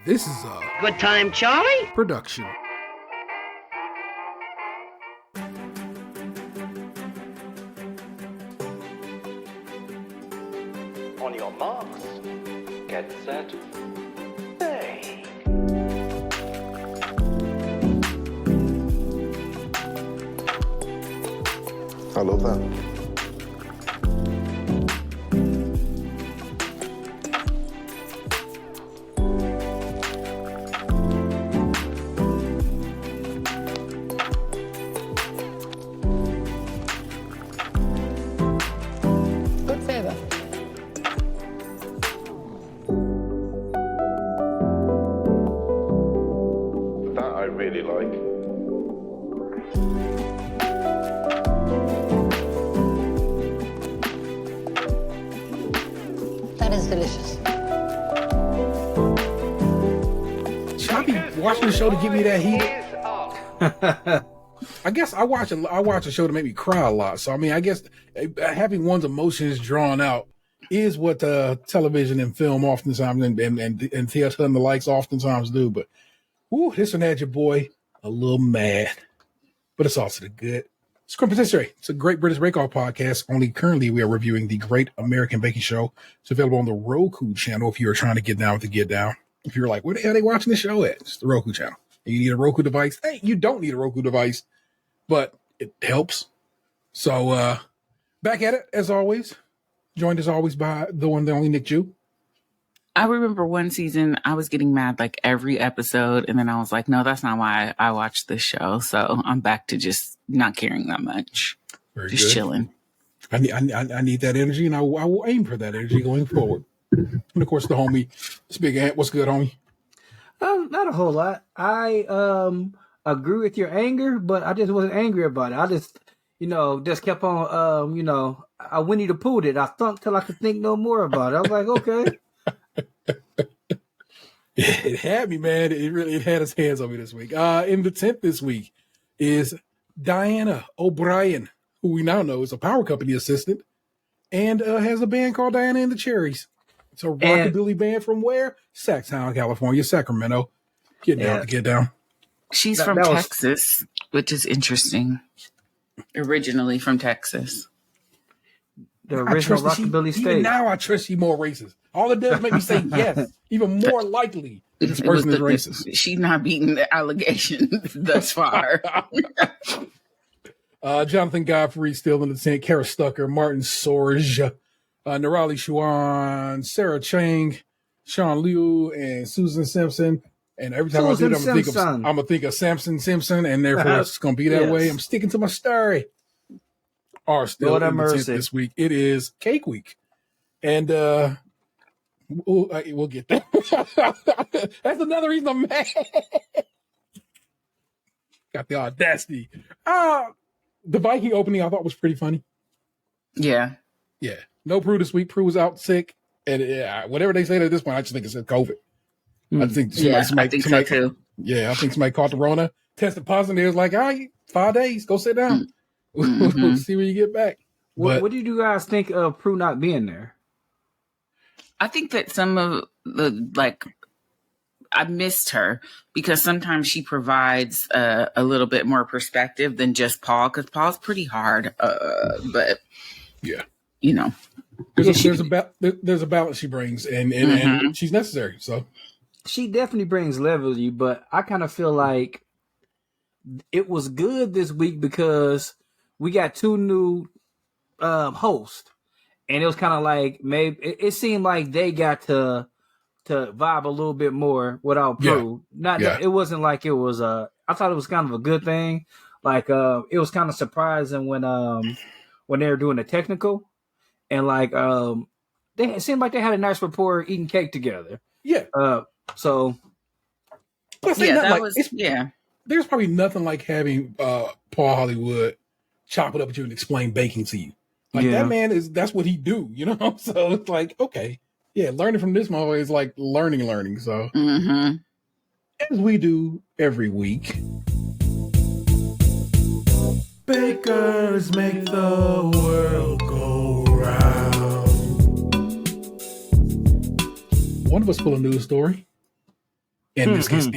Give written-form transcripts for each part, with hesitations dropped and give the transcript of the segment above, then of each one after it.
This is a Good time, Charlie? production. On your marks, get set, play. I love that. Good favor. That I really like. That is delicious. Should I be watching the show to give me that heat? I guess I watch a show to make me cry a lot. So I mean, I guess having one's emotions drawn out is what television and film oftentimes and theater and the likes oftentimes do. But this one had your boy a little mad, but it's also the good. Sculpted. It's a Great British Bake Off podcast. Only currently we are reviewing the Great American Baking Show. It's available on the Roku channel if you are trying to get down with the get down. If you're like, where the hell are they watching the show at? It's the Roku channel. And you need a Roku device. Hey, you don't need a Roku device, but it helps. So back at it as always. Joined as always by the one, the only Nick Jew. I remember one season I was getting mad like every episode, and then I was like, no, that's not why I watched this show. So I'm back to just not caring that much. Very just good. chilling. I need that energy, and I will aim for that energy going forward. And of course, the homie, this big ant. What's good, homie? Not a whole lot. I agree with your anger, but I just wasn't angry about it. I just, just kept on, I Winnie the Pooh'd it. I thunk till I could think no more about it. I was like, okay. It had me, man. It had its hands on me this week. In the 10th this week is Diana O'Brien, who we now know is a power company assistant and has a band called Diana and the Cherries. It's a rockabilly band from where? Sacktown, California, Sacramento. Get down. She's from Texas, which is interesting. Originally from Texas. The original rockabilly state. Even now I trust you more racist. All it does make me say yes, even more likely that this person is racist. She's not beating the allegation thus far. Jonathan Godfrey still in the tent. Kara Stucker, Martin Sorge, Nirali Chuan, Sarah Chang, Sean Liu, and Susan Simpson. And every time I do that, I'm gonna think of Samson Simpson, and therefore it's gonna be that way. I'm sticking to my story. Are still in the tent this week. It is Cake Week, and we'll get there. That's another reason I'm mad. Got the audacity. The Viking opening I thought was pretty funny. Yeah. No Prue this week. Prue was out sick, and whatever they say at this point, I just think it's COVID. I think somebody so too. Yeah, I think somebody caught the Rona, tested positive. It was like, all right, 5 days, go sit down. We'll see when you get back. What did you guys think of Prue not being there? I think that some of the, I missed her because sometimes she provides a little bit more perspective than just Paul, because Paul's pretty hard. But yeah, there's a balance she brings, and she's necessary. So she definitely brings levity, but I kind of feel like it was good this week because we got two new hosts, and it was kind of like maybe it seemed like they got to vibe a little bit more without Prue. It wasn't like it was I thought it was kind of a good thing. Like it was kind of surprising when they were doing the technical, and it seemed like they had a nice rapport eating cake together. Yeah. So. There's probably nothing like having Paul Hollywood chop it up with you and explain baking to you. That man that's what he do, So it's like, okay, learning from this mother is like learning. So as we do every week, bakers make the world go round. One of us pull a news story. in this case,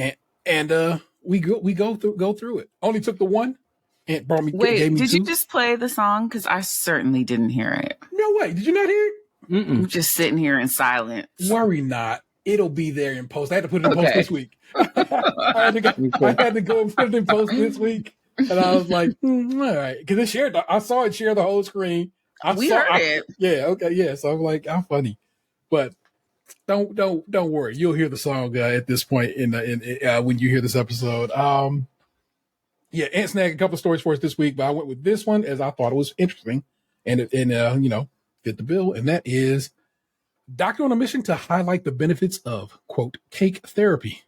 and we go through it. Only took the one, and brought me. Wait, gave me did two. you just play the song? Because I certainly didn't hear it. No way. Did you not hear it? I'm just sitting here in silence. Worry not. It'll be there in post. I had to put it in post this week. I had to go and put it in post this week. And I was like, all right. Because I saw it share the whole screen. We heard it. Yeah, okay, yeah. So I'm like, I'm funny. But don't worry. You'll hear the song at this point when you hear this episode. Yeah, Ant snagged a couple of stories for us this week, but I went with this one as I thought it was interesting and fit the bill. And that is Doctor on a mission to highlight the benefits of, quote, cake therapy.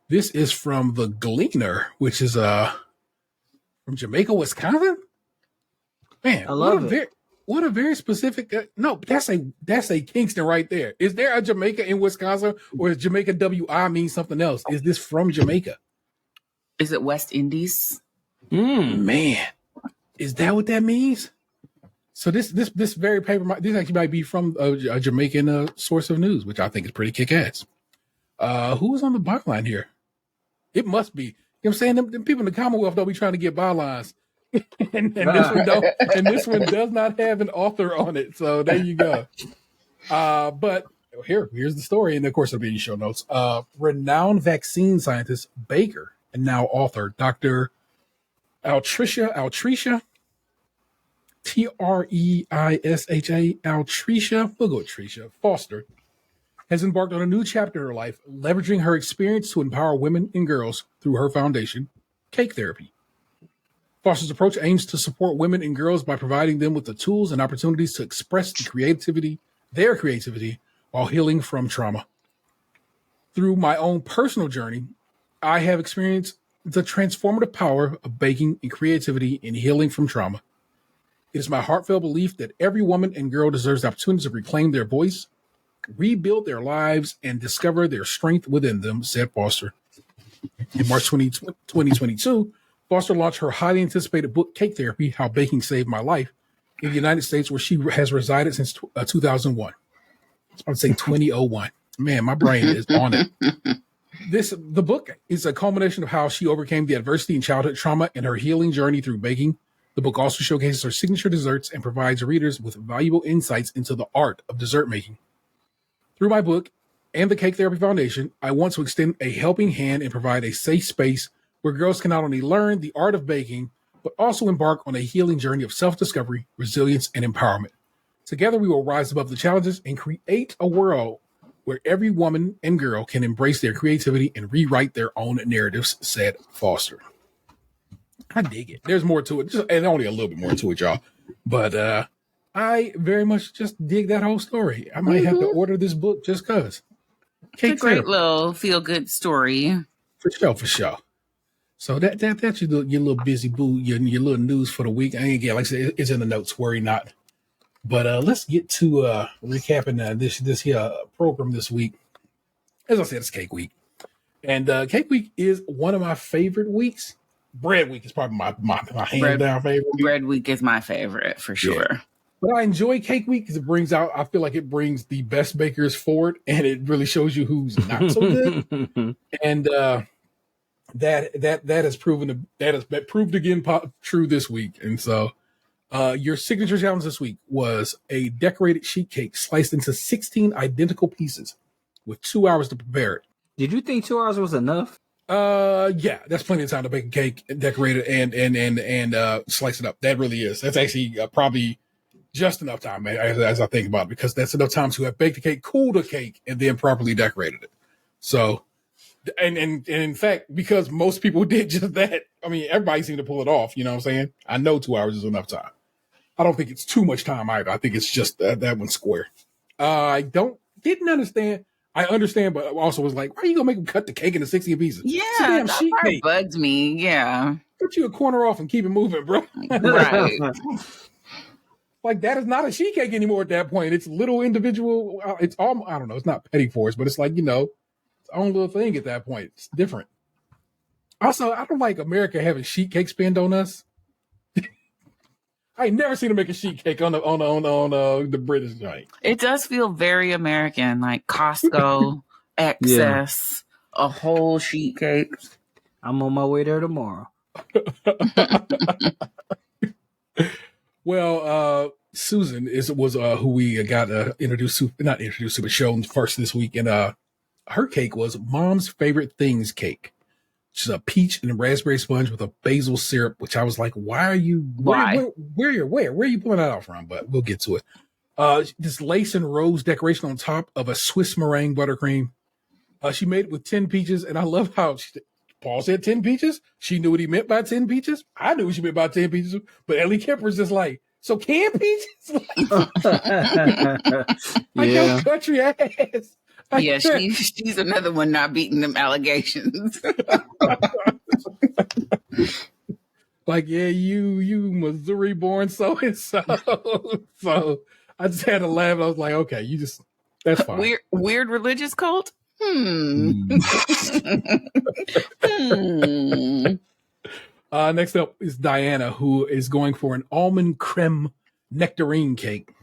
This is from The Gleaner, which is from Jamaica, Wisconsin. Man, I love it. What a very specific. No, that's a Kingston right there. Is there a Jamaica in Wisconsin, or does Jamaica WI mean something else? Is this from Jamaica? Is it West Indies? Man, is that what that means? So this very paper, this actually might be from a Jamaican source of news, which I think is pretty kick-ass. Who is on the byline here? It must be. You know what I'm saying? Them people in the Commonwealth don't be trying to get bylines. and this one does not have an author on it. So there you go. But here's the story. And of course, it'll be in your show notes. Renowned vaccine scientist Baker and now author Dr. Altricia, Treisha, Altricia, we'll go with Tricia Foster, has embarked on a new chapter in her life, leveraging her experience to empower women and girls through her foundation, Cake Therapy. Foster's approach aims to support women and girls by providing them with the tools and opportunities to express their creativity, while healing from trauma. Through my own personal journey, I have experienced the transformative power of baking and creativity in healing from trauma. It is my heartfelt belief that every woman and girl deserves the opportunity to reclaim their voice, rebuild their lives, and discover their strength within them, said Foster. In March 2022, Foster launched her highly anticipated book, Cake Therapy, How Baking Saved My Life, in the United States, where she has resided since 2001. I was about to say 2001. Man, my brain is on it. The book is a culmination of how she overcame the adversity and childhood trauma and her healing journey through baking. The book also showcases her signature desserts and provides readers with valuable insights into the art of dessert making. Through my book and the Cake Therapy Foundation, I want to extend a helping hand and provide a safe space where girls can not only learn the art of baking, but also embark on a healing journey of self-discovery, resilience, and empowerment. Together, we will rise above the challenges and create a world where every woman and girl can embrace their creativity and rewrite their own narratives, said Foster. I dig it. There's more to it, and only a little bit more to it, y'all. But I very much just dig that whole story. I might have to order this book just because. It's a great little feel-good story. For sure. So that's your little busy boo, your little news for the week. I ain't get, like I said, it's in the notes. Worry not. But let's get to recapping this here program this week. As I said, it's Cake Week, and Cake Week is one of my favorite weeks. Bread Week is probably my hands down favorite. Bread Week is my favorite for sure. Yeah. But I enjoy Cake Week because I feel like it brings the best bakers forward, and it really shows you who's not so good. And that has proved again true this week. And so your signature challenge this week was a decorated sheet cake sliced into 16 identical pieces with 2 hours to prepare it. Did you think 2 hours was enough? Yeah, that's plenty of time to bake a cake, decorate it, and slice it up. That really is. That's actually probably just enough time, man, as I think about it, because that's enough time to have baked the cake, cooled the cake, and then properly decorated it. So, and in fact, because most people did just that, I mean, everybody seemed to pull it off. You know what I'm saying? I know 2 hours is enough time. I don't think it's too much time either. I think it's just that one's square. Didn't understand. I understand, but also was like, why are you gonna make them cut the cake into 16 pieces? Yeah, damn that sheet part cake. bugged me. Yeah, Cut you a corner off and keep it moving, bro. right. Like, that is not a sheet cake anymore at that point. It's little individual. It's all, I don't know. It's not petty force, but it's like, its own little thing at that point. It's different. Also, I don't like America having sheet cake spend on us. I ain't never seen them make a sheet cake on the British joint. It does feel very American, like Costco, excess, a whole sheet cake. I'm on my way there tomorrow. Well, Susan was who we got introduced to, not introduced to, but shown first this week, and her cake was Mom's Favorite Things cake. Which is a peach and raspberry sponge with a basil syrup, which I was like, why are you, where are you pulling that out from? But we'll get to it. This lace and rose decoration on top of a Swiss meringue buttercream. She made it with 10 peaches, and I love how Paul said 10 peaches. She knew what he meant by 10 peaches. I knew what she meant by 10 peaches, but Ellie Kemper's just like, so canned peaches? Like your country ass. Yeah, she's another one not beating them allegations. Like, yeah, you Missouri born so and so. So I just had to laugh. I was like, okay, that's fine. Weird religious cult? Next up is Diana, who is going for an almond creme nectarine cake.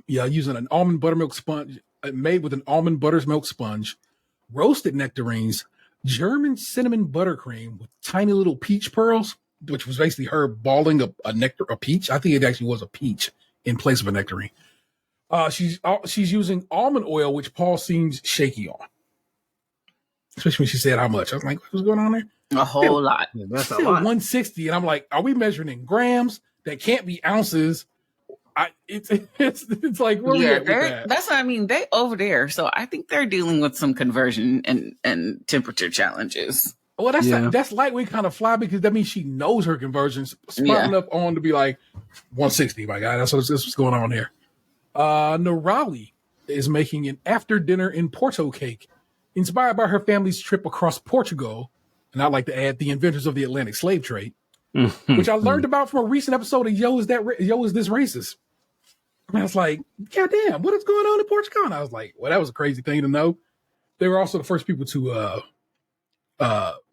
Yeah, using an almond buttermilk sponge made with an almond buttermilk sponge, roasted nectarines, German cinnamon buttercream with tiny little peach pearls, which was basically her balling a peach. I think it actually was a peach in place of a nectarine. She's using almond oil, which Paul seems shaky on. Especially when she said how much. I was like, what's going on there? A whole lot. Yeah, that's a Still lot. 160. And I'm like, are we measuring in grams? That can't be ounces. It's like, where we at with that? That's what I mean. They over there. So I think they're dealing with some conversion and temperature challenges. Well, that's lightweight kind of fly because that means she knows her conversions. Spotting up on to be like 160, my guy. That's what's going on here. Norali is making an after dinner in Porto cake inspired by her family's trip across Portugal. And I'd like to add the inventors of the Atlantic slave trade, which I learned about from a recent episode of Yo, Is This Racist? And I was like, God damn, what is going on in Portugal? And I was like, well, that was a crazy thing to know. They were also the first people to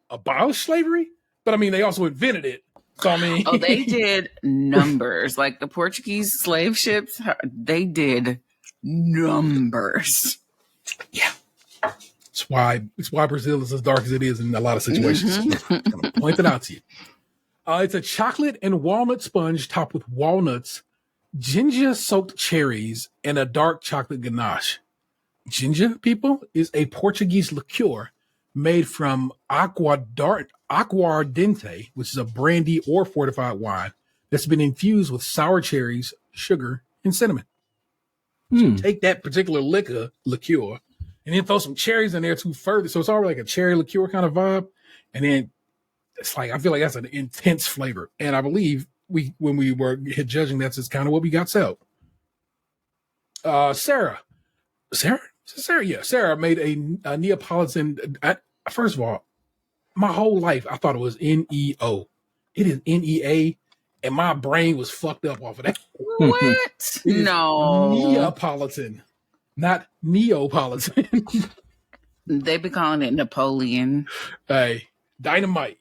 abolish slavery, but I mean, they also invented it. So I mean, they did numbers. Like the Portuguese slave ships, they did numbers. Yeah. It's why Brazil is as dark as it is in a lot of situations. I'm gonna point it out to you. It's a chocolate and walnut sponge topped with walnuts, ginger-soaked cherries, and a dark chocolate ganache. Ginger, people, is a Portuguese liqueur made from aguardente, which is a brandy or fortified wine that's been infused with sour cherries, sugar, and cinnamon. So take that particular liqueur, and then throw some cherries in there too further. So it's already like a cherry liqueur kind of vibe. And then it's like, I feel like that's an intense flavor. And I believe when we were judging, that's just kind of what we got sold. Sarah made a Neapolitan. First of all, my whole life, I thought it was Neo. It is NEA. And my brain was fucked up off of that. What? No. Neapolitan. Not Neapolitan. They be calling it Napoleon. Hey, dynamite.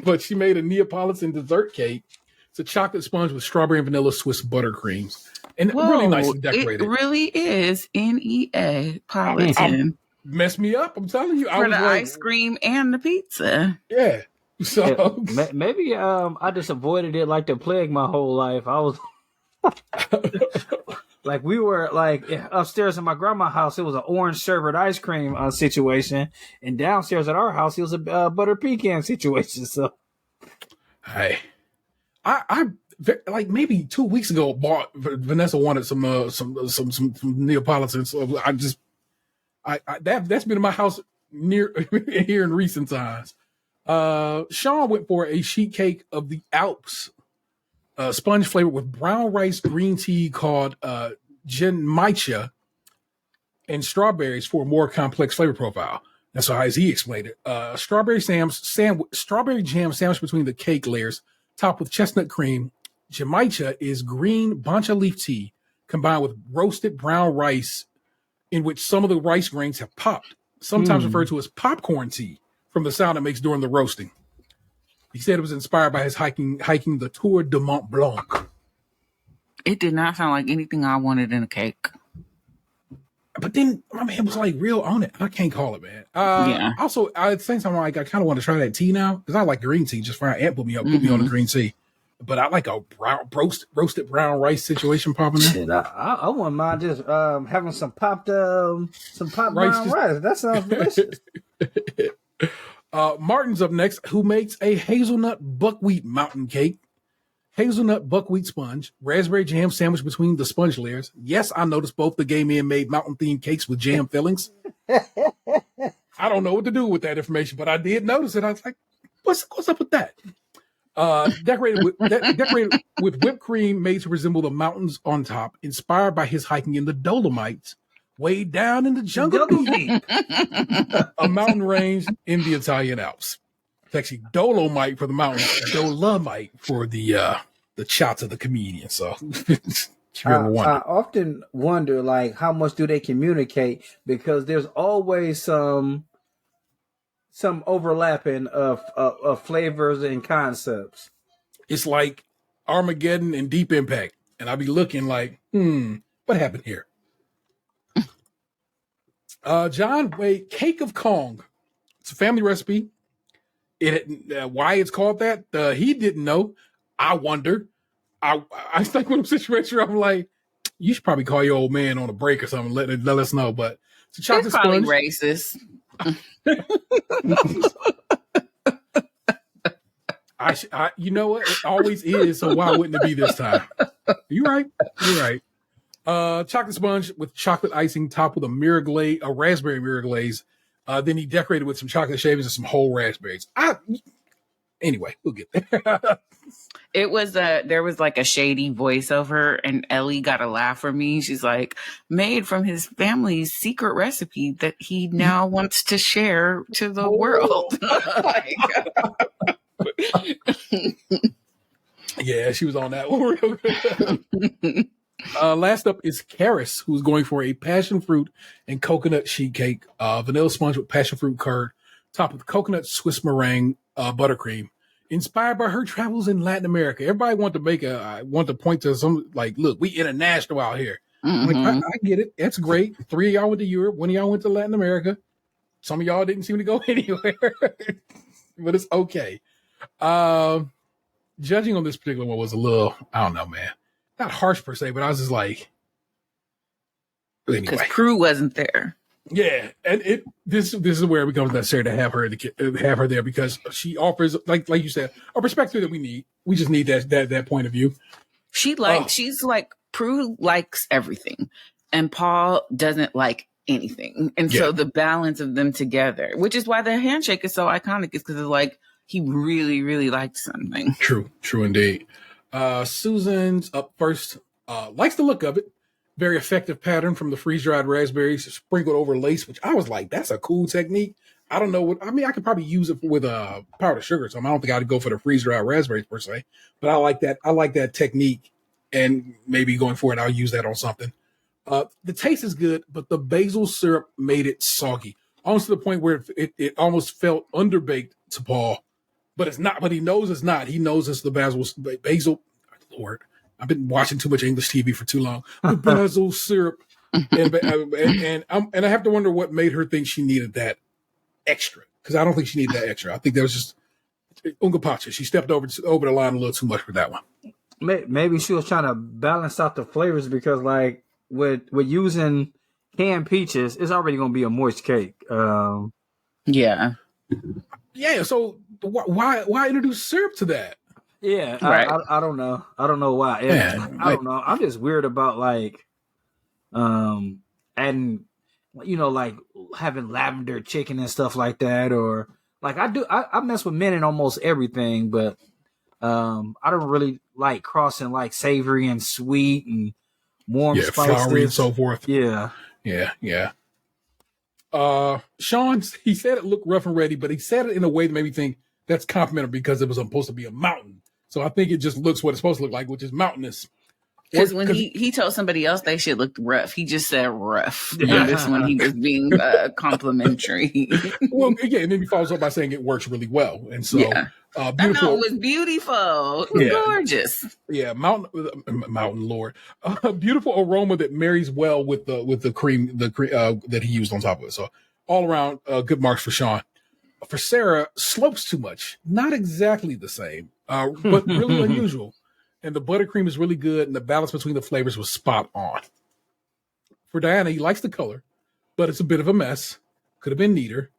But she made a Neapolitan dessert cake. It's a chocolate sponge with strawberry and vanilla Swiss buttercreams. And really nicely decorated. It really is Neapolitan. Messed me up. I'm telling you. For the ice cream and the pizza. Yeah. So maybe I just avoided it like the plague my whole life. I was like, we were like upstairs in my grandma's house. It was an orange sherbet ice cream situation, and downstairs at our house, it was a butter pecan situation. So, hey, I like maybe 2 weeks ago bought Vanessa wanted some Neapolitan. So that's been in my house near here in recent times. Sean went for a sheet cake of the Alps, sponge flavored with brown rice green tea called Genmaicha and strawberries for a more complex flavor profile. That's how he explained it. Strawberry jam sandwiched between the cake layers, topped with chestnut cream. Genmaicha is green bancha leaf tea combined with roasted brown rice, in which some of the rice grains have popped, sometimes referred to as popcorn tea, from the sound it makes during the roasting. He said it was inspired by his hiking the Tour de Mont Blanc. It did not sound like anything I wanted in a cake. but then my man was like real on it. I can't call it, man. Yeah. Also, at the same time, like I kind of want to try that tea now because I like green tea just fine. Aunt put me on the green tea, but I like a roasted brown rice situation popping in. Shit, I wouldn't mind just having some popped brown Rice. rice. That sounds delicious. Martin's up next, who makes a hazelnut buckwheat mountain cake. Hazelnut buckwheat sponge, raspberry jam sandwich between the sponge layers. Yes, I noticed both the gay men made mountain themed cakes with jam fillings. I don't know what to do with that information, but I did notice it. I was like, what's up with that? Decorated with whipped cream made to resemble the mountains on top, inspired by his hiking in the Dolomites, way down in the jungle, a mountain range in the Italian Alps. It's actually Dolomite for the mountain, Dolomite for the shots of the comedian. So I often wonder, like, how much do they communicate? Because there's always some overlapping of flavors and concepts. It's like Armageddon and Deep Impact, and I'll be looking like, what happened here? John, wait, Cake of Kong. It's a family recipe. Why it's called that? He didn't know. I wonder. I think when I'm situation, I'm like, you should probably call your old man on a break or something. Let us know. But it's a chocolate probably sponge. Racist. You know what? It always is. So why wouldn't it be this time? You're right. Chocolate sponge with chocolate icing topped with a raspberry mirror glaze. Then he decorated with some chocolate shavings and some whole raspberries. Anyway, we'll get there. It was there was like a shady voiceover, and Ellie got a laugh from me. She's like, made from his family's secret recipe that he now wants to share to the world. Yeah, she was on that one real good. Last up is Karis, who's going for a passion fruit and coconut sheet cake, vanilla sponge with passion fruit curd, topped with coconut Swiss meringue buttercream, inspired by her travels in Latin America. Everybody want to point to some, like, look, we international out here. Mm-hmm. I'm like, I get it. That's great. 3 of y'all went to Europe. 1 of y'all went to Latin America. Some of y'all didn't seem to go anywhere, but it's okay. Judging on this particular one was a little, I don't know, man. Not harsh per se, but I was just like, anyway. Because Prue wasn't there. Yeah, and this is where it becomes necessary to have her there because she offers, like you said, a perspective that we need. We just need that point of view. She's like, Prue likes everything, and Paul doesn't like anything, and so the balance of them together, which is why the handshake is so iconic, is because it's like he really, really liked something. True indeed. Susan's up first. Likes the look of it. Very effective pattern from the freeze-dried raspberries sprinkled over lace, which I was like, that's a cool technique. I don't know I could probably use it with powdered sugar. So I don't think I'd go for the freeze-dried raspberries per se, but I like that. I like that technique, and maybe going forward, I'll use that on something. The taste is good, but the basil syrup made it soggy, almost to the point where it almost felt underbaked to Paul. But it's not. But he knows it's not. He knows it's the basil. Lord, I've been watching too much English TV for too long. The basil syrup, and I have to wonder what made her think she needed that extra. Because I don't think she needed that extra. I think that was just Unga Pacha. She stepped over the line a little too much for that one. Maybe she was trying to balance out the flavors because, like, with using canned peaches, it's already going to be a moist cake. Yeah. So why introduce syrup to that? Yeah, right. I don't know. I don't know why. Yeah, I don't know. I'm just weird about like, adding, like having lavender chicken and stuff like that, or like I mess with mint in almost everything, but I don't really like crossing like savory and sweet and warm spices, flowery and so forth. Yeah. Sean, he said it looked rough and ready, but he said it in a way that made me think that's complimentary because it was supposed to be a mountain. So I think it just looks what it's supposed to look like, which is mountainous. Because when he told somebody else they shit looked rough, he just said rough. Yeah. And this one he was being complimentary. Well, again, and then he follows up by saying it works really well. And so, Yeah. That beautiful. mountain was beautiful. It was gorgeous. Yeah, mountain lord, beautiful aroma that marries well with the cream that he used on top of it. So all around, good marks for Sean. For Sarah, slopes too much. Not exactly the same, but really unusual. And the buttercream is really good, and the balance between the flavors was spot on. For Diana, he likes the color, but it's a bit of a mess. Could have been neater.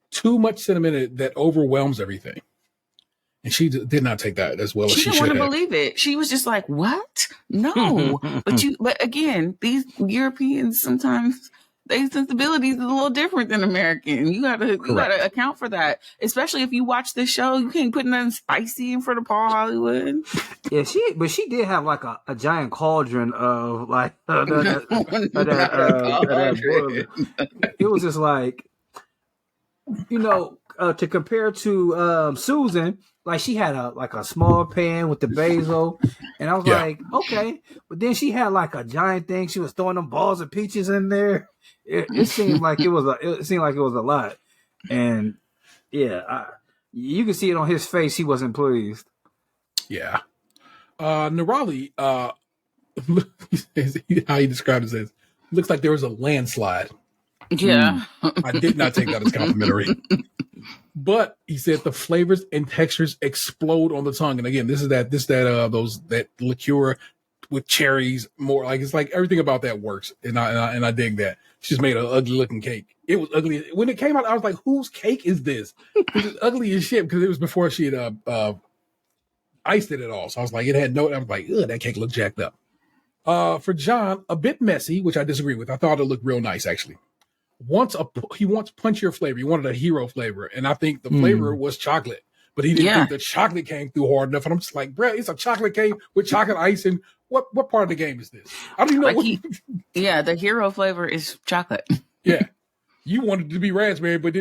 Too much cinnamon in it that overwhelms everything. And she did not take that as well as she should have. She didn't want to believe it. She was just like, "What? No." But again, these Europeans sometimes their sensibilities is a little different than American. You gotta account for that. Especially if you watch this show, you can't put nothing spicy in front of Paul Hollywood. Yeah, she did have like a giant cauldron of like that it was just like, you know, to compare to Susan, like she had a small pan with the basil, and I was like, okay, but then she had like a giant thing. She was throwing them balls of peaches in there. It seemed like it was a lot, and you can see it on his face. He wasn't pleased. Yeah, Nirali, how he described it says, looks like there was a landslide. Yeah, I did not take that as complimentary. But he said the flavors and textures explode on the tongue. And again, that liqueur with cherries, more like it's like everything about that works. And I dig that. She just made an ugly looking cake. It was ugly. When it came out, I was like, whose cake is this? It was ugly as shit because it was before she had iced it at all. So I was like, I was like, ugh, that cake looked jacked up. For John, a bit messy, which I disagree with. I thought it looked real nice actually. He wants punchier flavor. He wanted a hero flavor, and I think the flavor was chocolate. But he didn't think the chocolate came through hard enough. And I'm just like, bro, it's a chocolate cake with chocolate icing. What part of the game is this? I don't even know. The hero flavor is chocolate. Yeah, you wanted it to be raspberry, but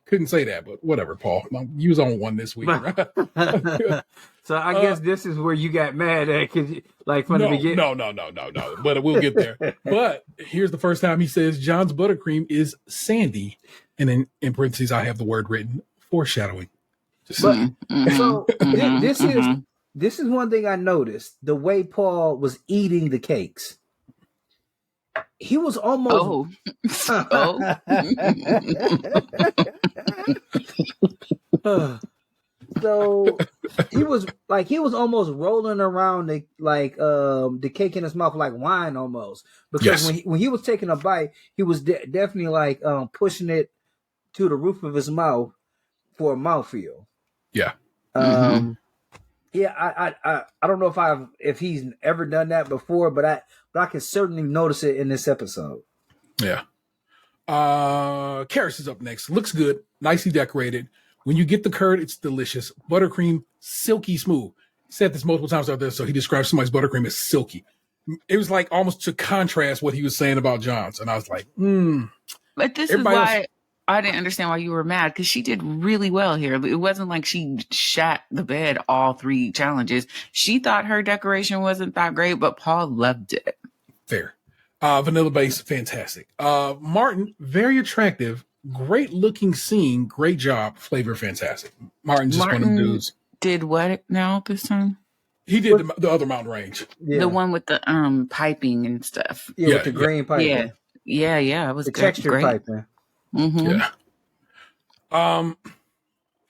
couldn't say that. But whatever, Paul. You was on one this week. Right? So I guess this is where you got mad at, because like from the beginning. No. But we'll get there. But here's the first time he says John's buttercream is sandy, and then in parentheses I have the word written, foreshadowing. This is one thing I noticed: the way Paul was eating the cakes. He was almost. So he was almost rolling around the cake in his mouth like wine almost, because when he was taking a bite, he was definitely like pushing it to the roof of his mouth for a mouthfeel. Yeah. I don't know if he's ever done that before, but I can certainly notice it in this episode. Yeah. Karis is up next. Looks good, nicely decorated. When you get the curd, it's delicious. Buttercream, silky smooth. Said this multiple times out there, so he described somebody's buttercream as silky. It was like almost to contrast what he was saying about John's, and I was like, But this is why I didn't understand why you were mad, because she did really well here. It wasn't like she shat the bed all 3 challenges. She thought her decoration wasn't that great, but Paul loved it. Fair. Vanilla base, fantastic. Martin, very attractive. Great looking scene. Great job. Flavor, fantastic. Martin's just one of the dudes. Did what now this time? He did the other mountain range. Yeah. The one with the piping and stuff. Yeah, with the green piping. Yeah. It was the good. texture Great. piping. Mm-hmm. Yeah.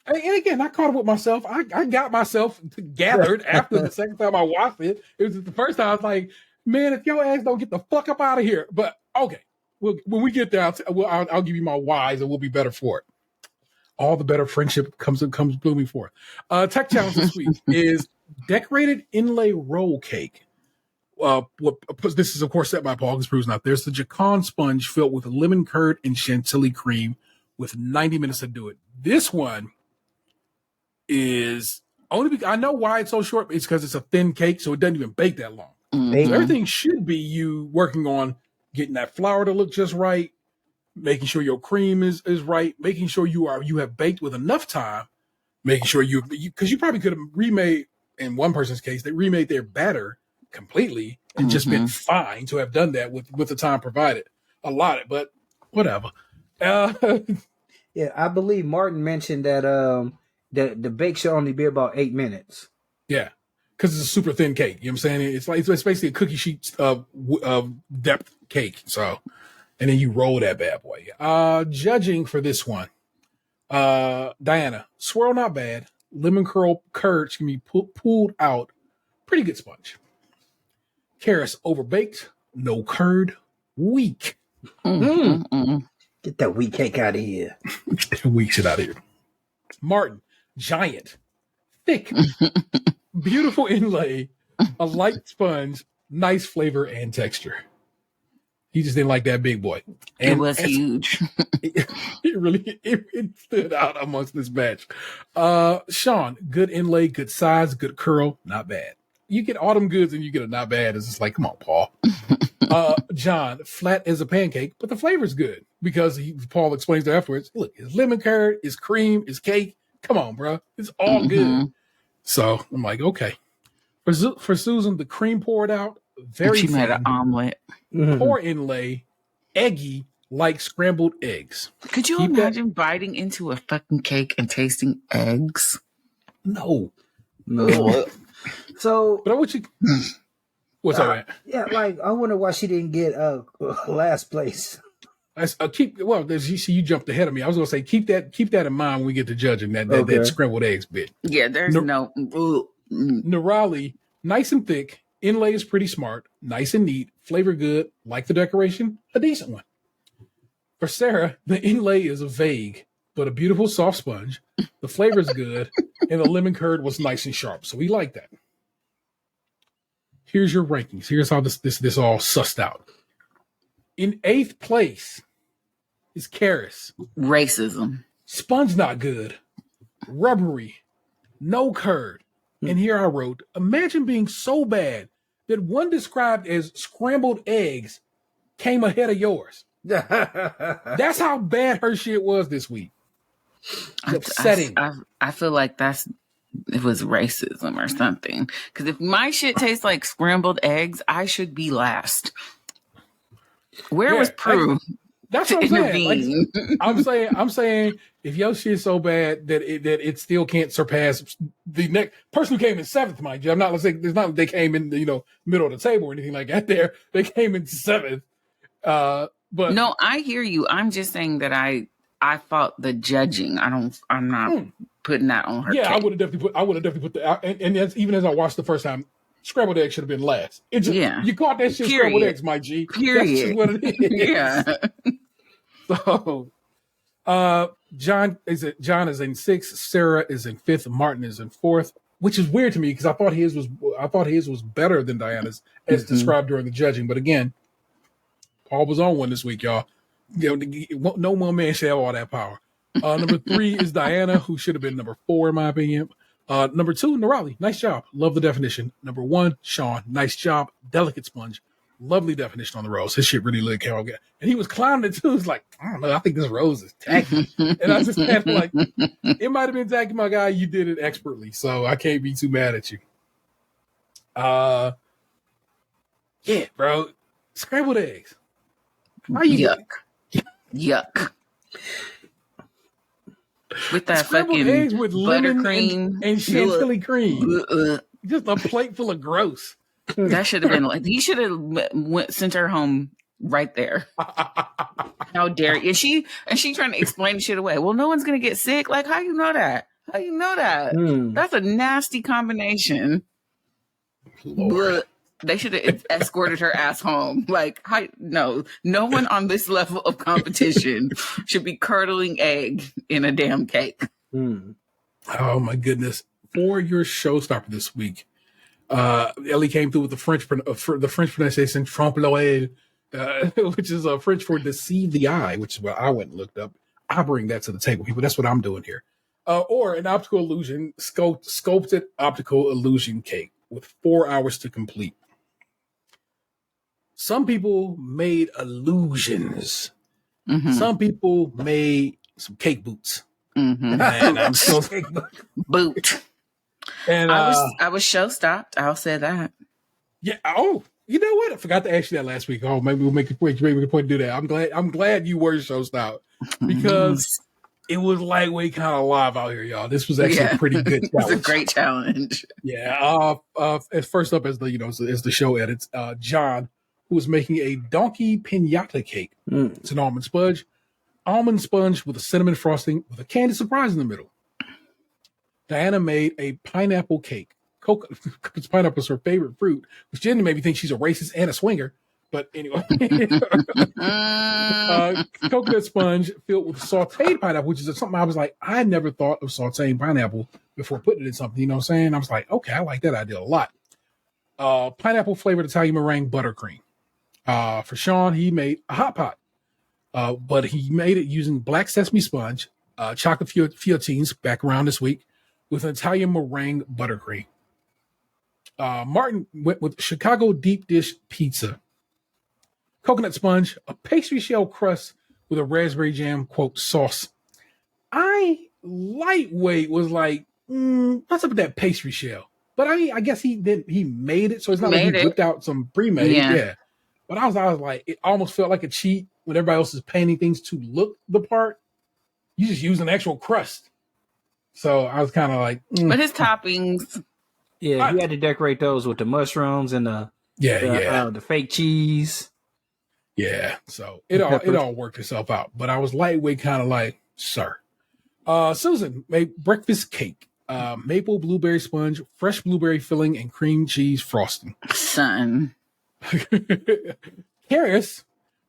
And again, I caught up with myself. I got myself gathered after the second time I watched it. It was the first time I was like, man, if your ass don't get the fuck up out of here. But okay. When we get there, I'll give you my whys, and we'll be better for it. All the better friendship comes blooming forth. Tech challenge this week is decorated inlay roll cake. This is of course set by Paul, because Prue's not there. There's the Jacon sponge filled with lemon curd and chantilly cream with 90 minutes to do it. This one is only because I know why it's so short. It's because it's a thin cake, so it doesn't even bake that long. Mm-hmm. So everything should be you working on getting that flour to look just right, making sure your cream is right, making sure you have baked with enough time, making sure because you probably could have remade, in one person's case, they remade their batter completely and just been fine to have done that with the time provided, allotted, but whatever. Yeah, I believe Martin mentioned that the bake should only be about 8 minutes. Yeah, because it's a super thin cake. You know what I'm saying? It's basically a cookie sheet of depth cake. So, and then you roll that bad boy. Judging for this one, Diana, swirl not bad. Lemon curd can be pulled out. Pretty good sponge. Karis, overbaked. No curd. Weak. Get that wheat cake out of here. Weak shit out of here. Martin, giant. Thick. Beautiful inlay. A light sponge. Nice flavor and texture. He just didn't like that big boy. And it was huge. it stood out amongst this batch. Sean, good inlay, good size, good curl, not bad. You get autumn goods and you get a not bad. It's just like, come on, Paul. John, flat as a pancake, but the flavor's good because Paul explains there afterwards. Look, it's lemon curd, it's cream, it's cake. Come on, bro. It's all good. So I'm like, okay. For Susan, the cream poured out. Very she thin. made an omelet. Poor inlay, eggy like scrambled eggs. Could you imagine biting into a fucking cake and tasting eggs? No. So, but I want you. What's up, man? Yeah, like I wonder why she didn't get last place. You jumped ahead of me. I was gonna say keep that in mind when we get to judging that scrambled eggs bit. Yeah, there's Nerali, nice and thick. Inlay is pretty smart, nice and neat, flavor good, like the decoration, a decent one. For Sarah, the inlay is vague, but a beautiful soft sponge. The flavor's good, and the lemon curd was nice and sharp, so we like that. Here's your rankings. Here's how this all sussed out. In 8th place is Karis. Racism. Sponge not good. Rubbery. No curd. And here I wrote, imagine being so bad that one described as scrambled eggs came ahead of yours. That's how bad her shit was this week. It's upsetting. I feel like it was racism or something. Because if my shit tastes like scrambled eggs, I should be last. Where was Prue? That's what I'm saying. Like, I'm saying if your shit's so bad that it still can't surpass the next person who came in 7th, mind you. I'm not saying it's not like they came in the middle of the table or anything like that. They came in 7th. But no, I hear you. I'm just saying that I fought the judging. I'm not putting that on her. Yeah, cake. I would have definitely put the and that's, even as I watched the first time, scrambled eggs should have been last. You caught that shit. Period. Scrambled eggs, my G. Period. That's just what it is. Yeah. So, John is in 6th, Sarah is in 5th, Martin is in 4th, which is weird to me because I thought his was better than Diana's as described during the judging. But again, Paul was on one this week, y'all. No one man should have all that power. Number 3 is Diana, who should have been number 4 in my opinion. Number 2, Nerali, nice job, love the definition. Number 1, Sean, nice job, delicate sponge. Lovely definition on the rose. His shit really came out good. And he was clowning it too. He was like, I don't know, I think this rose is tacky. And I just had like, it might have been tacky, my guy. You did it expertly. So I can't be too mad at you. Yeah, bro. Scrambled eggs. Yuck. With that scrambled fucking eggs with lemon buttercream and chantilly cream. Just a plate full of gross. That should have been like he should have sent her home right there. How dare you? And she trying to explain the shit away. Well, no one's gonna get sick. Like, how you know that? That's a nasty combination. Lord. They should have escorted her ass home. Like, no one on this level of competition should be curdling egg in a damn cake. Oh my goodness! For your showstopper this week. Ellie came through with the French pronunciation trompe l'oeil, which is French for deceive the eye, which is what I went and looked up. I bring that to the table, people. That's what I'm doing here. Or an optical illusion, sculpted optical illusion cake with 4 hours to complete. Some people made illusions. Some people made some cake boots. And I'm still boot. And I was show stopped. I'll say that. Yeah. Oh, you know what? I forgot to ask you that last week. Oh, maybe we'll make a point. Maybe we can point to do that. I'm glad you were show style because it was lightweight kind of live out here, y'all. This was actually a pretty good challenge. It's a great challenge. Yeah. As first up as the show edits, John, who was making a donkey pinata cake. It's an almond sponge with a cinnamon frosting with a candy surprise in the middle. Diana made a pineapple cake. Because pineapple is her favorite fruit, which generally made me think she's a racist and a swinger. But anyway, coconut sponge filled with sauteed pineapple, which is something I was like, I never thought of sauteing pineapple before putting it in something. You know what I'm saying? I was like, okay, I like that idea a lot. Pineapple flavored Italian meringue buttercream. For Sean, he made a hot pot, but he made it using black sesame sponge, chocolate fiottines back around this week with an Italian meringue buttercream. Martin went with Chicago deep dish pizza, coconut sponge, a pastry shell crust with a raspberry jam, quote, sauce. I lightweight was like, what's up with that pastry shell? But I mean, I guess he made it, so it's not like he whipped out some pre-made. Yeah. But I was like, it almost felt like a cheat when everybody else is painting things to look the part. You just use an actual crust. So I was kind of like, But his toppings. Yeah, he had to decorate those with the mushrooms and the fake cheese. Yeah, so it all worked itself out. But I was lightweight, kind of like, sir. Susan made breakfast cake, maple blueberry sponge, fresh blueberry filling, and cream cheese frosting. Son. Karis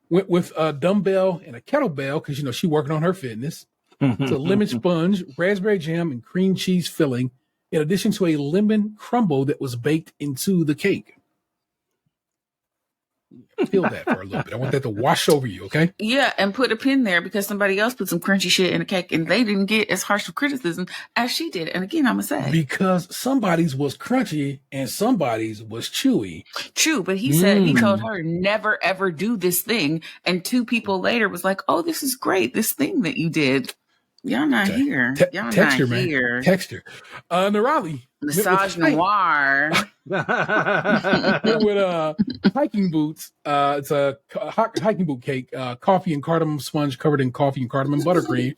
went with a dumbbell and a kettlebell because she working on her fitness. It's a lemon sponge, raspberry jam, and cream cheese filling, in addition to a lemon crumble that was baked into the cake. Feel that for a little bit. I want that to wash over you, okay? Yeah, and put a pin there because somebody else put some crunchy shit in a cake and they didn't get as harsh of criticism as she did. And again, I'm going to say. Because somebody's was crunchy and somebody's was chewy. True, but he said, he told her, never ever do this thing. And 2 people later was like, oh, this is great. This thing that you did. Y'all not here. Y'all texture, not here. Man. Texture. Nerali. Massage noir. with hiking boots. It's a hiking boot cake. Coffee and cardamom sponge covered in coffee and cardamom buttercream.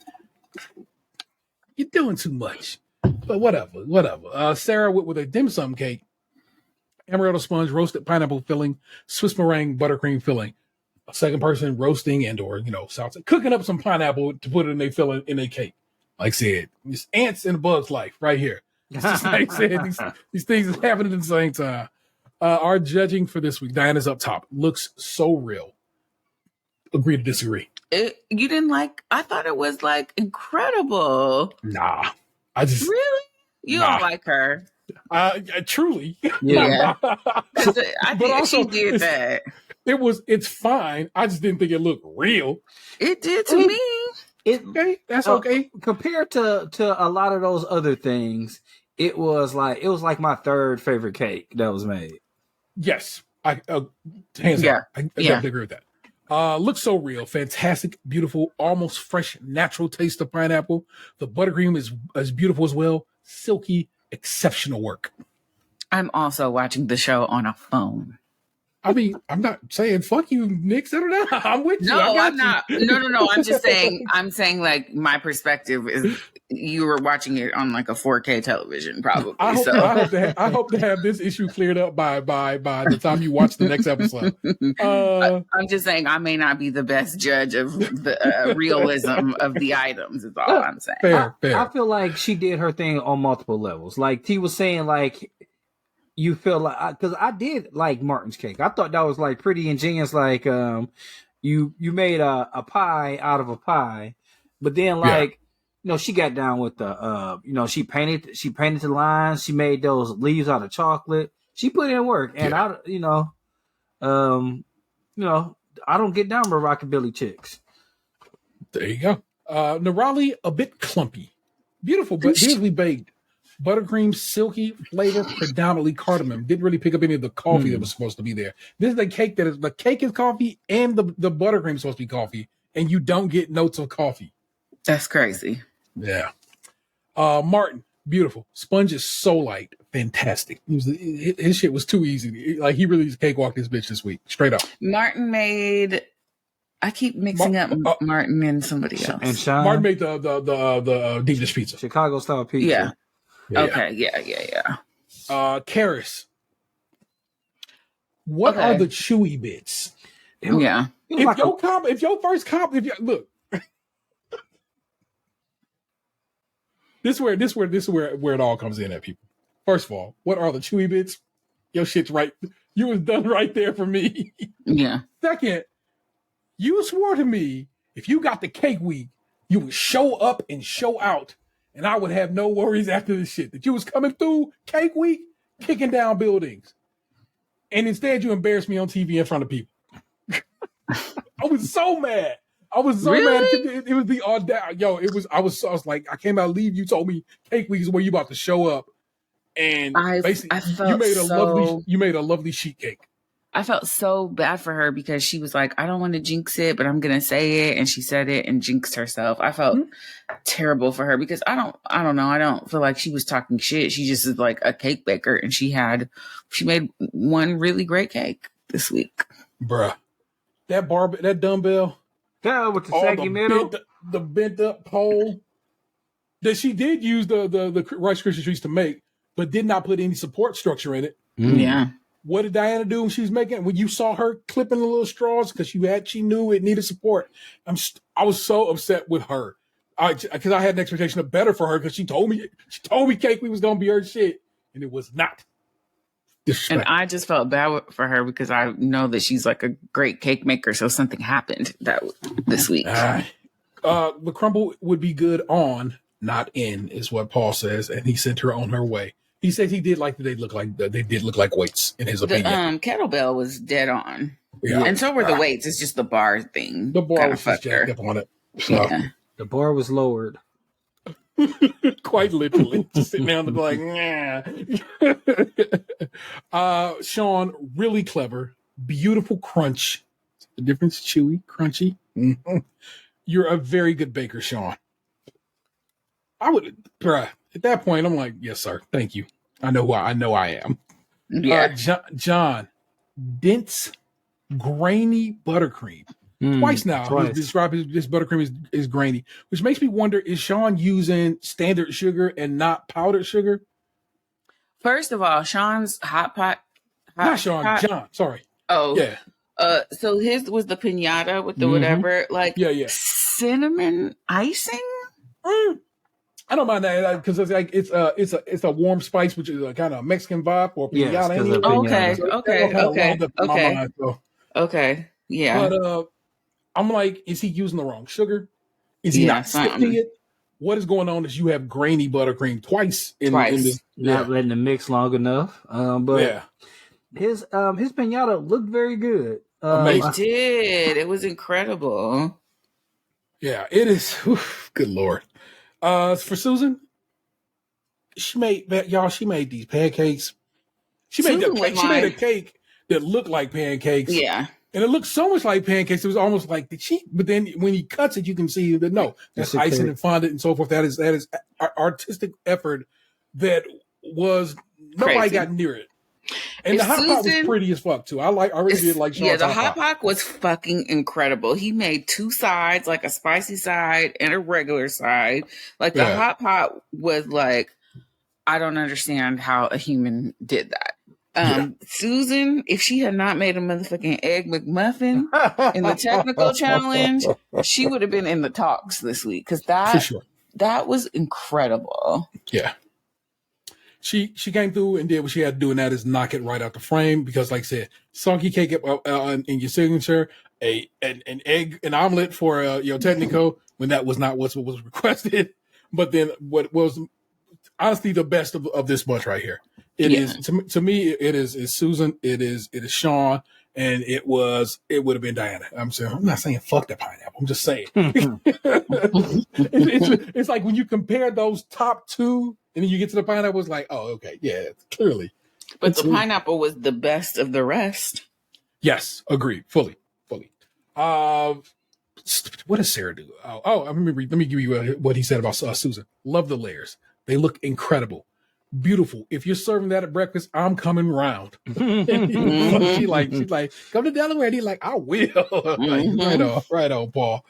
You're doing too much. But whatever. Sarah went with a dim sum cake. Amaretto sponge, roasted pineapple filling, Swiss meringue buttercream filling. A second person roasting and or salsa, cooking up some pineapple to put it in their filling in their cake. Like I said, it's ants in a bug's life right here. It's just like I said, these things is happening at the same time. Our judging for this week, Diana's up top. Looks so real. Agree to disagree. You didn't like? I thought it was like incredible. Nah, I just really. You don't like her. Truly. Yeah. I think she did that. It's fine. I just didn't think it looked real. It did to me. Okay, that's okay. Compared to a lot of those other things, it was like my third favorite cake that was made. Yes, I hands down. I definitely agree with that. Looks so real, fantastic, beautiful, almost fresh, natural taste of pineapple. The buttercream is as beautiful as well, silky, exceptional work. I'm also watching the show on a phone. I mean, I'm not saying fuck you, Nick. Settle down. I'm with you. No, I'm not. No. I'm just saying. I'm saying like my perspective is you were watching it on like a 4K television, probably. I hope to have this issue cleared up by the time you watch the next episode. I'm just saying I may not be the best judge of the realism of the items. Is all I'm saying. Fair. I feel like she did her thing on multiple levels. Like T was saying, like. You feel like, because I did like Martin's cake. I thought that was like pretty ingenious. Like, you made a pie out of a pie, but then she got down with the, she painted the lines. She made those leaves out of chocolate. She put in work, and I don't get down with rockabilly chicks. There you go. Nerali, a bit clumpy, beautiful, but beautifully baked. Buttercream, silky flavor, predominantly cardamom. Didn't really pick up any of the coffee that was supposed to be there. This is the cake is coffee and the buttercream is supposed to be coffee, and you don't get notes of coffee. That's crazy. Yeah. Martin, beautiful. Sponge is so light. fantastic. His shit was too easy. Like he really cakewalked this bitch this week, straight up. Martin made. I keep mixing up Martin and somebody else. And Sean Martin made the deep dish pizza. Chicago style pizza. Yeah. Yeah. Okay. Yeah. Karis, what Okay. are the chewy bits? Yeah. If your first comp, look, this is where it all comes in at people. First of all, what are the chewy bits? Your shit's right. You was done right there for me. Yeah. Second, you swore to me if you got the cake week, you would show up and show out, and I would have no worries after this shit. That you was coming through cake week, kicking down buildings, and instead you embarrassed me on TV in front of people. I was so mad. I was so mad. It was the audacity. Yo, I was like, I came out leave. You told me cake week is where you about to show up, and basically you made a lovely sheet cake. I felt so bad for her because she was like, I don't want to jinx it, but I'm going to say it. And she said it and jinxed herself. I felt terrible for her because I don't know. I don't feel like she was talking shit. She just is like a cake baker and she made one really great cake this week. Bruh. That dumbbell. Yeah, with the saggy middle. The bent up pole that she did use the Rice Krispie treats to make, but did not put any support structure in it. Yeah. What did Diana do when she was making it? When you saw her clipping the little straws because she knew it needed support. I was so upset with her because I had an expectation of better for her because she told me cake week was gonna be her shit, and it was not. And I just felt bad for her because I know that she's like a great cake maker. So something happened this week. The crumble would be good on, not in, is what Paul says, and he sent her on her way. He said he did like they did look like weights in his opinion. The kettlebell was dead on, yeah. And so were the weights. It's just the bar thing. The bar was just jacked up on it. So. Yeah. The bar was lowered. Quite literally, just sitting down and like, nah. Sean, really clever, beautiful crunch. The difference, chewy, crunchy. Mm-hmm. You're a very good baker, Sean. At that point, I'm like, yes, sir. Thank you. I know I am. Yeah. John, dense, grainy buttercream. Twice now, he's described this buttercream is grainy, which makes me wonder: is Sean using standard sugar and not powdered sugar? First of all, Sean's John. Sorry. Oh, yeah. So his was the piñata with the whatever, like cinnamon icing. I don't mind that because it's like it's a warm spice, which is a kind of Mexican vibe or piñata. Okay. Yeah. But I'm like, is he using the wrong sugar? Is he not sifting it? What is going on? Is you have grainy buttercream twice in this? Not letting it mix long enough. But his piñata looked very good. Amazing. It did. It was incredible. Yeah, it is. Good Lord. For Susan, she made these pancakes. She made a cake that looked like pancakes. Yeah. And it looked so much like pancakes. It was almost like but then when he cuts it, you can see that that's icing and fondant and so forth. That is artistic effort that was nobody got near it. And the hot pot was pretty as fuck too. I really did like Sean's the hot pot was fucking incredible. He made two sides, like a spicy side and a regular side. Like the hot pot was like, I don't understand how a human did that. Susan, if she had not made a motherfucking egg McMuffin in the technical challenge, she would have been in the talks this week because that was incredible. Yeah. She came through and did what she had to do, and that is knock it right out the frame because, like I said, soggy cake in your signature, an omelet for your technico when that was not what was requested, but then what was honestly the best of this bunch right here. It is to me. It is Susan. It is Sean, and it would have been Diana. I'm not saying fuck the pineapple. I'm just saying. it's like when you compare those top two, and then you get to the pineapple. It's like, oh, okay, yeah, clearly. But the pineapple was the best of the rest. Yes, agreed, fully. What does Sarah do? Let me give you what he said about Susan. Love the layers. They look incredible. beautiful. If you're serving that at breakfast, I'm coming round. she's like, come to Delaware. And he's like, I will. Like, right on, Paul.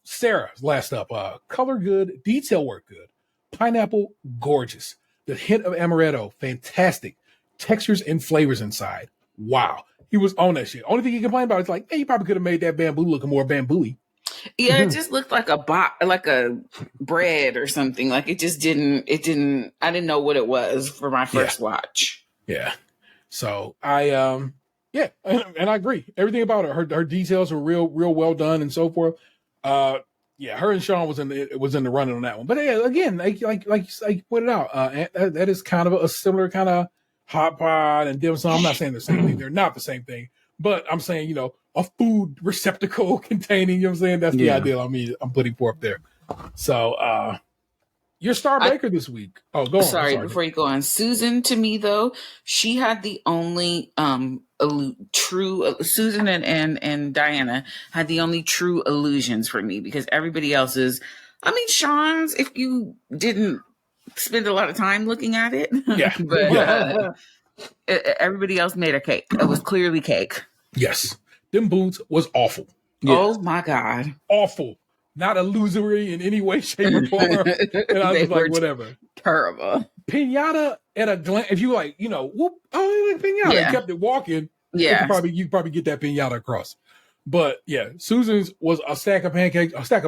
Sarah, last up. Color good, detail work good. Pineapple, gorgeous. The hint of amaretto, fantastic. Textures and flavors inside. Wow. He was on that shit. Only thing he complained about is like, hey, you probably could have made that bamboo looking more bamboo-y. Yeah, it just looked like a bread or something. Like it didn't, I didn't know what it was for my first watch. Yeah. So and I agree. Everything about her details were real well done and so forth. Her and Sean was in the running on that one. But yeah, again, like you pointed out, that is kind of a similar kind of hot pot and dim sum. I'm not saying the same thing. They're not the same thing. But I'm saying, a food receptacle containing, you know what I'm saying? That's the ideal I'm putting forth there. So your star baker this week. Oh, go on. Sorry, before you go on. Susan, to me though, she had the only true Susan and Diana had the only true illusions for me, because everybody else's, Sean's, if you didn't spend a lot of time looking at it. Yeah. But everybody else made a cake. It was clearly cake. Yes. Them boots was awful. Yes. Oh my God. Awful. Not illusory in any way, shape, or form. And I was like, whatever. Terrible. Pinata at a glance. If you like, whoop, oh, pinata. Yeah. Kept it walking. Yeah. You probably get that pinata across. But yeah, Susan's was a stack of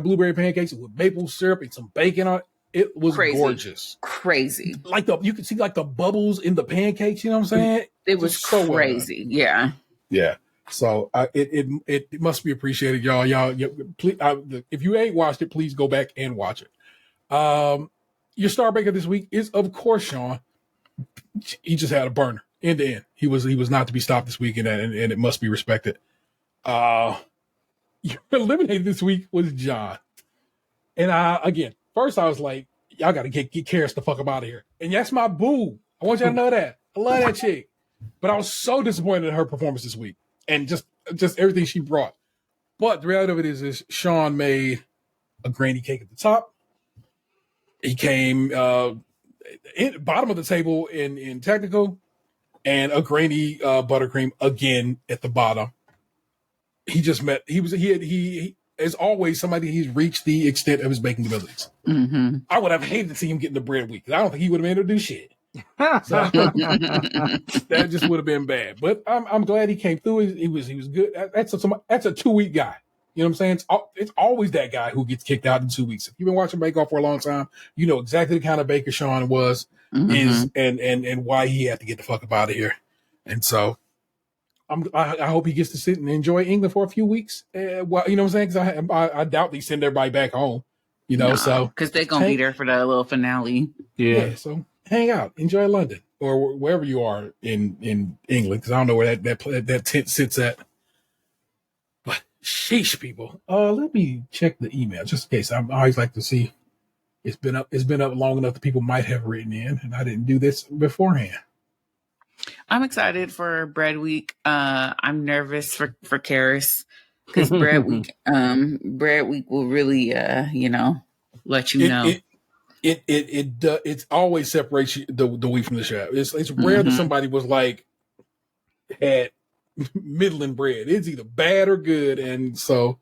blueberry pancakes with maple syrup and some bacon on it. It was gorgeous. Crazy. Like you could see like the bubbles in the pancakes, you know what I'm saying? It was so crazy. Yeah. Yeah. So it must be appreciated, y'all. Please, if you ain't watched it, please go back and watch it. Your star baker this week is, of course, Sean. He just had a burner end to end. He was not to be stopped this week, and it must be respected. Your eliminated this week was John, and again, first I was like, y'all got to get Karis the fuck up out of here, and that's my boo. I want y'all to know that I love that chick, but I was so disappointed in her performance this week. And just everything she brought. But the reality of it is Sean made a granny cake at the top. He came bottom of the table in technical, and a granny buttercream again at the bottom. He as always, somebody he's reached the extent of his baking abilities. Mm-hmm. I would have hated to see him get in the bread week. I don't think he would have been able to do shit. So, that just would have been bad. But I'm glad he came through. He was good. That's a 2-week guy. You know what I'm saying? It's always that guy who gets kicked out in 2 weeks. If you've been watching Bake Off for a long time, you know exactly the kind of baker Sean is and why he had to get the fuck up out of here. And so I hope he gets to sit and enjoy England for a few weeks. Well, you know what I'm saying? Because I doubt they send everybody back home. So because they're gonna be there for the little finale. Yeah. So hang out, enjoy London or wherever you are in England, because I don't know where that tent sits at. But sheesh, people. Let me check the email just in case. I always like to see. It's been up long enough that people might have written in, and I didn't do this beforehand. I'm excited for Bread Week. I'm nervous for Karis because Bread Week will really let you know. It always separates the wheat from the chaff. It's rare that somebody was like had middling bread. It's either bad or good, and so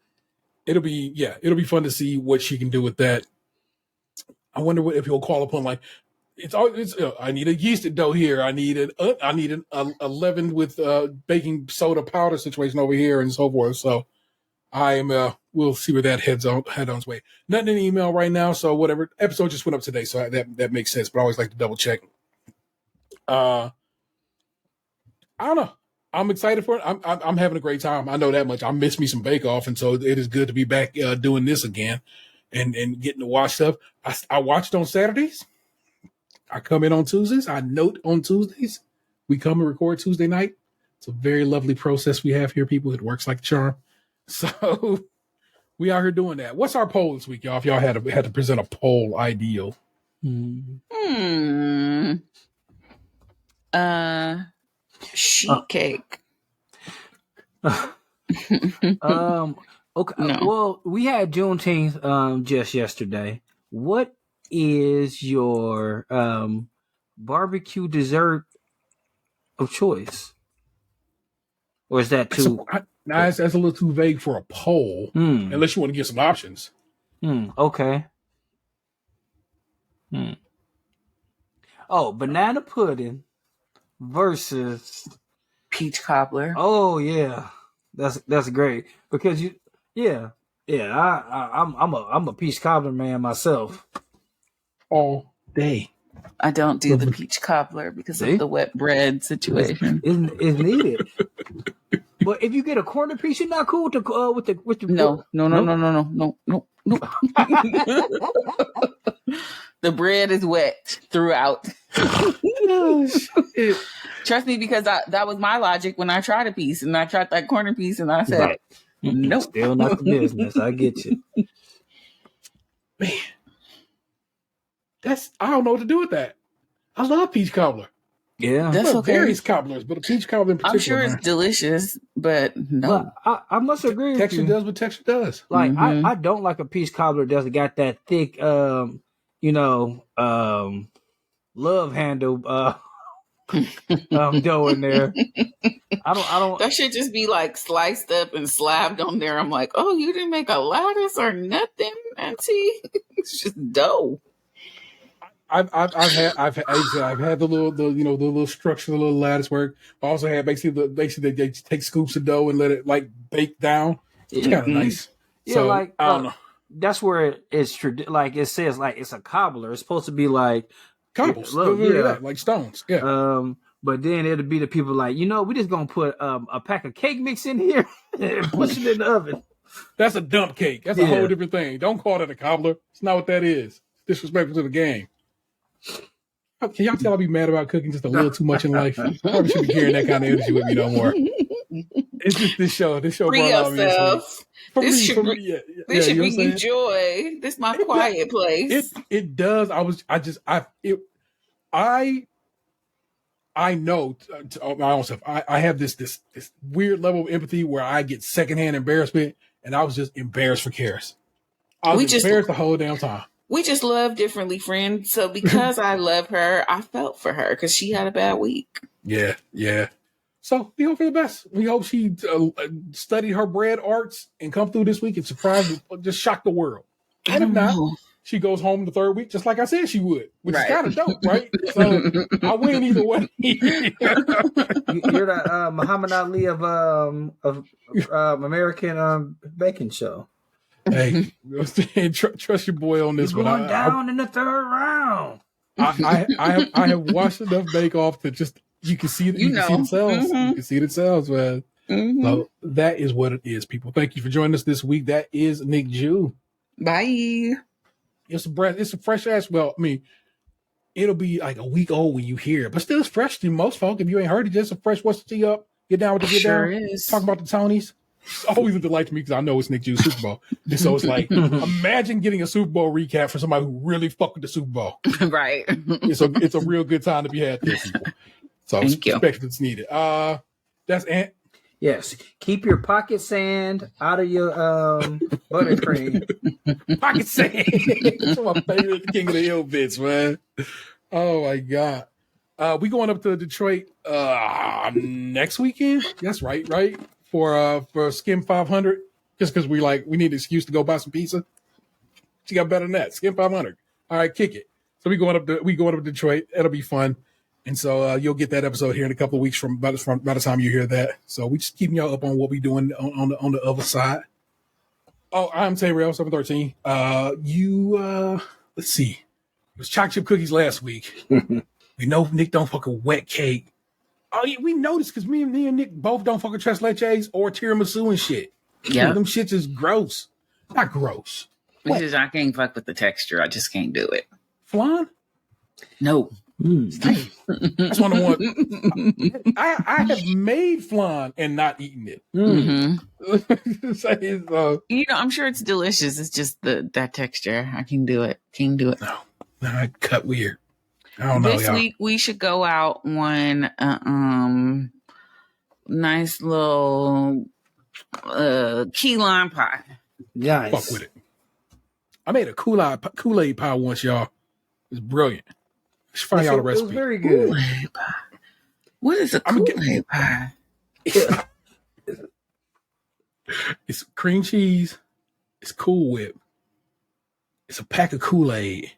it'll be fun to see what she can do with that. I wonder if he'll call upon like I need a yeasted dough here. I need an leavened with baking soda powder situation over here and so forth. So we'll see where that heads on its way. Nothing in the email right now, so whatever. Episode just went up today, so that makes sense. But I always like to double check. I don't know. I'm excited for it. I'm having a great time. I know that much. I miss me some Bake Off, and so it is good to be back doing this again and getting to watch stuff. I watched on Saturdays. I come in on Tuesdays. I note on Tuesdays. We come and record Tuesday night. It's a very lovely process we have here, people. It works like a charm. So we out here doing that. What's our poll this week, y'all? If y'all had to present a poll ideal. Sheet cake. Okay. No. Well, we had Juneteenth just yesterday. What is your barbecue dessert of choice? Or is that too? That's a little too vague for a poll, unless you want to give some options. Okay. Oh, banana pudding versus Peach cobbler. Oh yeah, that's great because I'm a peach cobbler man myself. All day. I don't do the peach cobbler because See? of the wet bread situation. Is needed. But if you get a corner piece, you're not cool with the No. The bread is wet throughout. Trust me, because that was my logic when I tried a piece and I tried that corner piece and I said, Right. nope. Still not the business. I get you. Man, I don't know what to do with that. I love peach cobbler. Yeah, That's I love okay. various cobblers, but a peach cobbler in particular. I'm sure it's delicious, but no. but I must agree with Texture you. does what texture does. Like I don't like a peach cobbler that's got that thick love handle dough in there. I don't That should just be like sliced up and slabbed on there. I'm like, oh, you didn't make a lattice or nothing, Auntie. It's just dough. I've had the little structure, the little lattice work. I also had basically they take scoops of dough and let it like bake down. It's kind of nice. Yeah, So, like I don't know. That's where it's like it says like it's a cobbler. It's supposed to be like Cobbles, yeah. like stones. Yeah. But then it'll be the people like, we just gonna put a pack of cake mix in here and push it in the oven. That's a dump cake. That's a whole different thing. Don't call it a cobbler. It's not what that is. It's disrespectful to the game. Can y'all tell I be mad about cooking just a little too much in life? I probably shouldn't be carrying that kind of energy with me no more. It's just this show. This show Free brought all me yourself. This should bring you you joy. This is my quiet place. It does. I know my own self. I have this weird level of empathy where I get secondhand embarrassment, and I was just embarrassed for Karis. I was embarrassed the whole damn time. We just love differently, friends. So because I love her, I felt for her because she had a bad week. Yeah. So we hope for the best. We hope she studied her bread arts and come through this week and just shock the world. And if not, she goes home the third week, just like I said she would, which is kind of dope, right? So I win either way. You're the Muhammad Ali of American baking show. Hey, trust your boy on this You're one. going down in the third round. I have watched enough Bake Off to just you can see see themselves. Mm-hmm. You can see it themselves, man. Mm-hmm. So that is what it is, people. Thank you for joining us this week. That is Nick Jew. Bye. It's a fresh ass. Well, I mean, it'll be like a week old when you hear it, but still it's fresh to most folk. If you ain't heard it, just a fresh what's the tea up. Get down with the get down. Is. Talk about the Tonys. It's always a delight to me because I know it's Nick Jew's Super Bowl. And so it's like, imagine getting a Super Bowl recap for somebody who really fucked with the Super Bowl. Right. It's a real good time to be had there, people. So respect that's needed. That's Ant. Yes. Keep your pocket sand out of your buttercream. Pocket sand. That's my favorite King of the Hill bits, man. Oh my God. We going up to Detroit next weekend. That's right? For Skim 500, just because we need an excuse to go buy some pizza. She got better than that. Skim 500. All right, kick it. So we going up to Detroit. It'll be fun, and so you'll get that episode here in a couple of weeks from by the time you hear that. So we just keeping y'all up on what we doing on the other side. Oh, I'm Tay-Rail 713. Let's see. It was chocolate chip cookies last week. We know Nick don't fuck a wet cake. Oh, yeah, we noticed because me and Nick both don't fucking tres leches or tiramisu and shit. Yeah, them shits is gross. Not gross. Because I can't fuck with the texture. I just can't do it. Flan? No. That's one of the ones. I have made flan and not eaten it. I'm sure it's delicious. It's just that texture. I can do it. Can't do it. No, I cut weird. I don't know. This week we should go out on nice little key lime pie. Nice. Fuck with it. I made a Kool-Aid pie once, y'all. It's brilliant. Let's find y'all the It was recipe. very good. Kool-Aid pie. What is a I'm gonna Kool-Aid pie? It's cream cheese. It's Cool Whip. It's a pack of Kool-Aid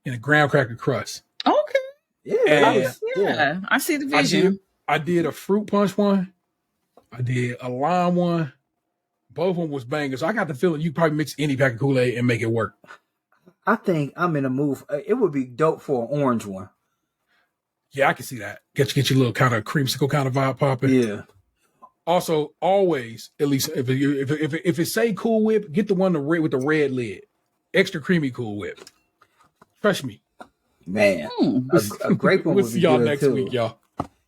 and a graham cracker crust. Okay. Yeah, Yeah. I see the I vision. did a fruit punch one. I did a lime one. Both of them was bangers. So I got the feeling you probably mix any pack of Kool-Aid and make it work. I think I'm in a move. It would be dope for an orange one. Yeah, I can see that. Get your little kind of creamsicle kind of vibe popping. Yeah. Also, always, at least if it say Cool Whip, get the one with the red lid. Extra creamy Cool Whip. Trust me. Man, a grape one We'll would see be y'all good next too. week, y'all.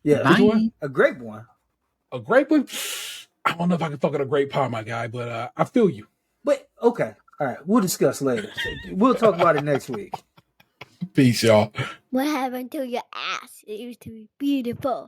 Yeah, Bye. one? a grape one. A grape one? I don't know if I can fuck with a grape pie, my guy, but I feel you. But okay, all right, we'll discuss later. We'll talk about it next week. Peace, y'all. What happened to your ass? It used to be beautiful.